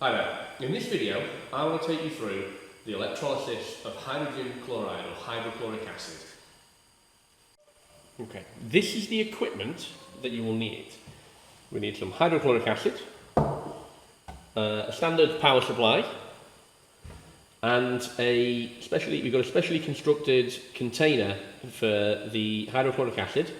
Hi there. In this video, I want to take you through the electrolysis of hydrogen chloride or hydrochloric acid. Okay, this is the equipment that you will need. We need some hydrochloric acid, a standard power supply, and we've got a specially constructed container for the hydrochloric acid,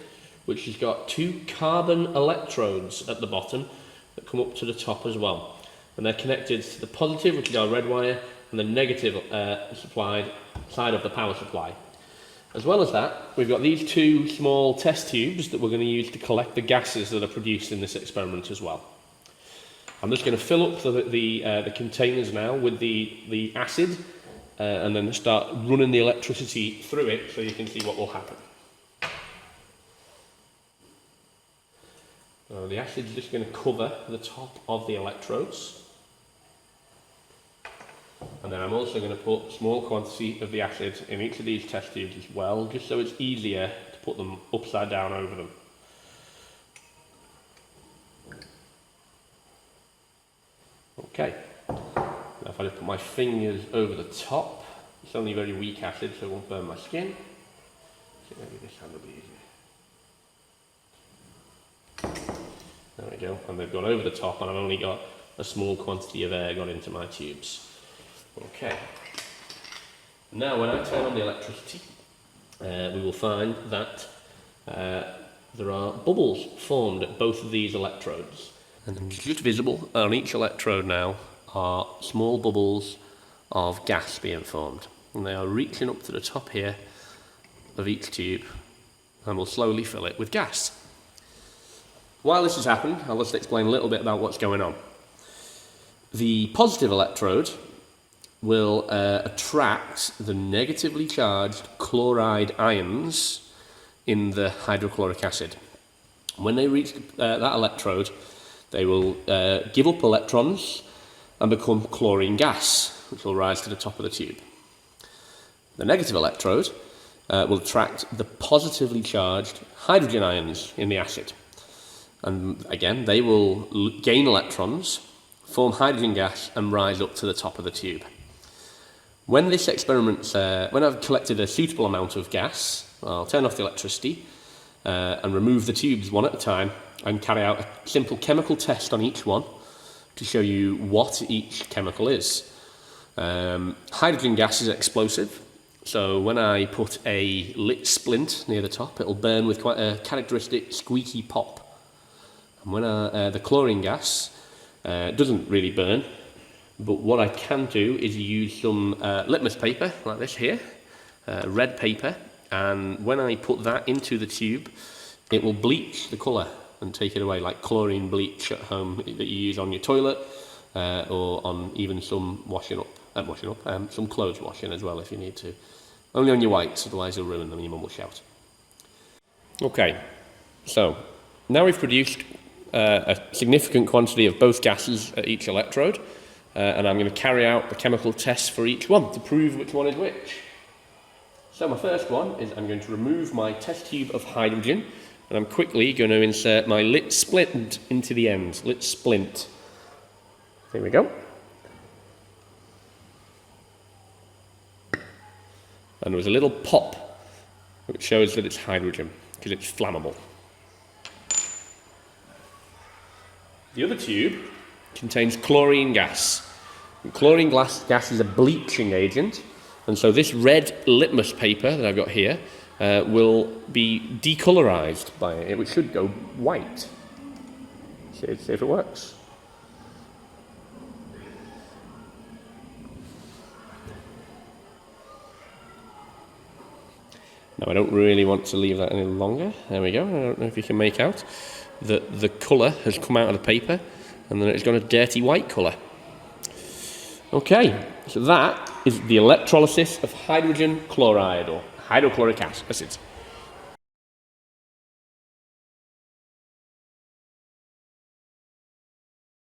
which has got 2 carbon electrodes at the bottom that come up to the top as well. And they're connected to the positive, which is our red wire, and the negative side of the power supply. As well as that, we've got these 2 small test tubes that we're going to use to collect the gases that are produced in this experiment as well. I'm just going to fill up the containers now with the acid and then start running the electricity through it so you can see what will happen. The acid is just going to cover the top of the electrodes. And then I'm also going to put a small quantity of the acid in each of these test tubes as well, just so it's easier to put them upside down over them. Okay, now if I just put my fingers over the top, it's only very weak acid so it won't burn my skin. So maybe this hand will be easier. There we go, and they've gone over the top and I've only got a small quantity of air gone into my tubes. Okay, now when I turn on the electricity, we will find that there are bubbles formed at both of these electrodes. And just visible on each electrode now are small bubbles of gas being formed. And they are reaching up to the top here of each tube and will slowly fill it with gas. While this has happened, I'll just explain a little bit about what's going on. The positive electrode will attract the negatively charged chloride ions in the hydrochloric acid. When they reach that electrode, they will give up electrons and become chlorine gas, which will rise to the top of the tube. The negative electrode will attract the positively charged hydrogen ions in the acid. And again, they will gain electrons, form hydrogen gas and rise up to the top of the tube. When this experiment, when I've collected a suitable amount of gas, I'll turn off the electricity and remove the tubes one at a time and carry out a simple chemical test on each one to show you what each chemical is. Hydrogen gas is explosive, so when I put a lit splint near the top, it'll burn with quite a characteristic squeaky pop. And when the chlorine gas doesn't really burn, but what I can do is use some litmus paper, like this here, red paper, and when I put that into the tube, it will bleach the colour and take it away, like chlorine bleach at home that you use on your toilet, or on even some some clothes washing as well if you need to. Only on your whites, otherwise you'll ruin them and your mum will shout. Okay, so now we've produced a significant quantity of both gases at each electrode, and I'm going to carry out the chemical tests for each one to prove which one is which. So my first one is I'm going to remove my test tube of hydrogen, and I'm quickly going to insert my lit splint into the end. Lit splint. There we go. And there's a little pop which shows that it's hydrogen because it's flammable. The other tube contains chlorine gas. And chlorine gas is a bleaching agent, and so this red litmus paper that I've got here will be decolorized by it, which should go white. See if it works. Now I don't really want to leave that any longer. There we go. I don't know if you can make out that the colour has come out of the paper and then it's got a dirty white colour. Okay, so that is the electrolysis of hydrogen chloride or hydrochloric acid.